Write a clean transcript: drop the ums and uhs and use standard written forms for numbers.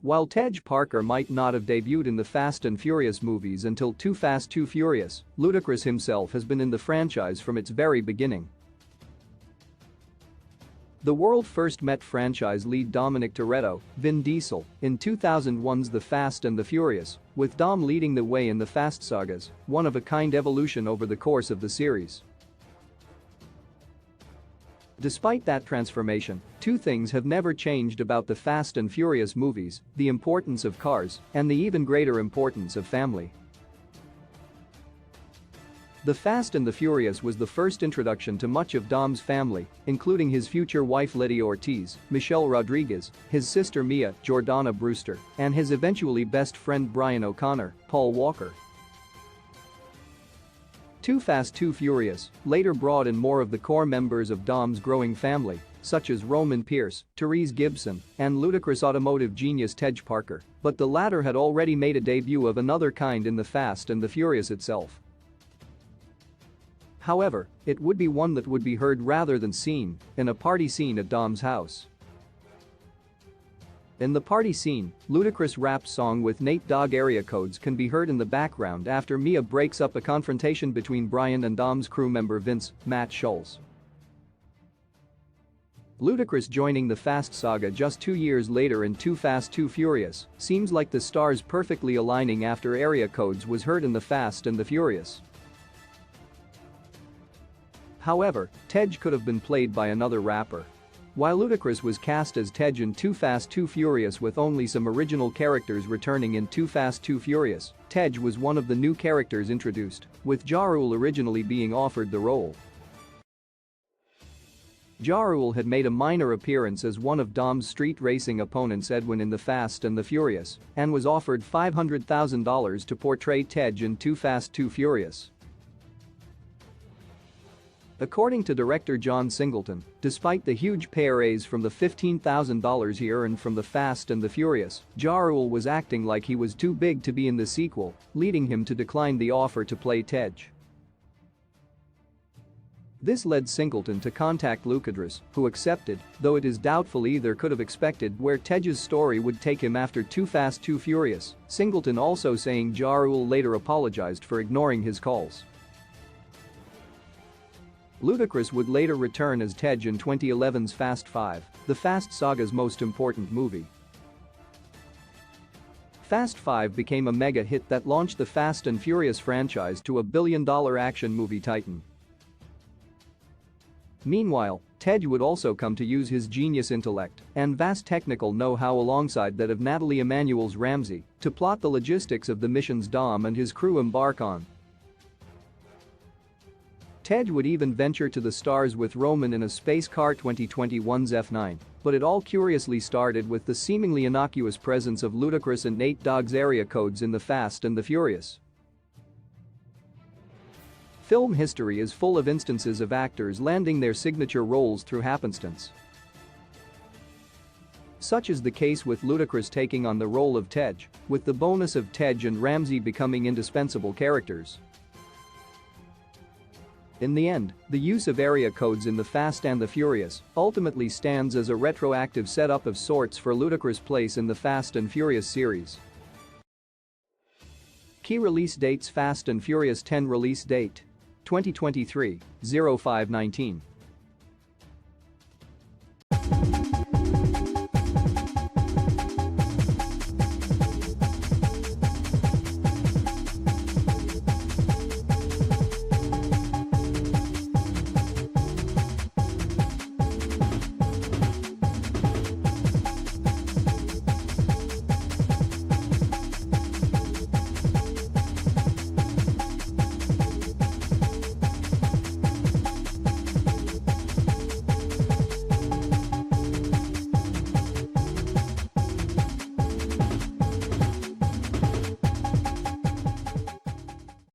While Tej Parker might not have debuted in the Fast and Furious movies until Too Fast Too Furious, Ludacris himself has been in the franchise from its very beginning. The world first met franchise lead Dominic Toretto, Vin Diesel, in 2001's The Fast and the Furious, with Dom leading the way in the Fast sagas, one-of-a-kind evolution over the course of the series. Despite that transformation, two things have never changed about the Fast and Furious movies: the importance of cars and the even greater importance of family. The Fast and the Furious was the first introduction to much of Dom's family, including his future wife Letty Ortiz, Michelle Rodriguez, his sister Mia, Jordana Brewster, and his eventually best friend Brian O'Connor, Paul Walker. Too Fast Too Furious later brought in more of the core members of Dom's growing family, such as Roman Pierce, Therese Gibson, and Ludacris automotive genius Tej Parker, but the latter had already made a debut of another kind in the Fast and the Furious itself. However, it would be one that would be heard rather than seen, in a party scene at Dom's house. In the party scene, Ludacris' rap song with Nate Dogg area codes can be heard in the background after Mia breaks up a confrontation between Brian and Dom's crew member Vince, Matt Schultz. Ludacris joining the Fast saga just 2 years later in Too Fast Too Furious seems like the stars perfectly aligning after area codes was heard in the Fast and the Furious. However, Tej could have been played by another rapper. While Ludacris was cast as Tej in Too Fast Too Furious with only some original characters returning in Too Fast Too Furious, Tej was one of the new characters introduced, with Ja Rule originally being offered the role. Ja Rule had made a minor appearance as one of Dom's street racing opponents Edwin in The Fast and the Furious, and was offered $500,000 to portray Tej in Too Fast Too Furious. According to director John Singleton, despite the huge pay raise from the $15,000 he earned from The Fast and the Furious, Ja Rule was acting like he was too big to be in the sequel, leading him to decline the offer to play Tej. This led Singleton to contact Ludacris, who accepted, though it is doubtful either could have expected where Tej's story would take him after Too Fast Too Furious, Singleton also saying Ja Rule later apologized for ignoring his calls. Ludacris would later return as Tej in 2011's Fast 5, the Fast saga's most important movie. Fast 5 became a mega hit that launched the Fast and Furious franchise to a billion-dollar action movie titan. Meanwhile, Tej would also come to use his genius intellect and vast technical know-how alongside that of Natalie Emmanuel's Ramsey to plot the logistics of the missions Dom and his crew embark on. Tej would even venture to the stars with Roman in a space car 2021's F9, but it all curiously started with the seemingly innocuous presence of Ludacris and Nate Dogg's area codes in The Fast and the Furious. Film history is full of instances of actors landing their signature roles through happenstance. Such is the case with Ludacris taking on the role of Tej, with the bonus of Tej and Ramsey becoming indispensable characters. In the end, the use of area codes in The Fast and the Furious ultimately stands as a retroactive setup of sorts for Ludacris' place in the Fast and Furious series. Key release dates: Fast and Furious 10 release date 2023, 05/19.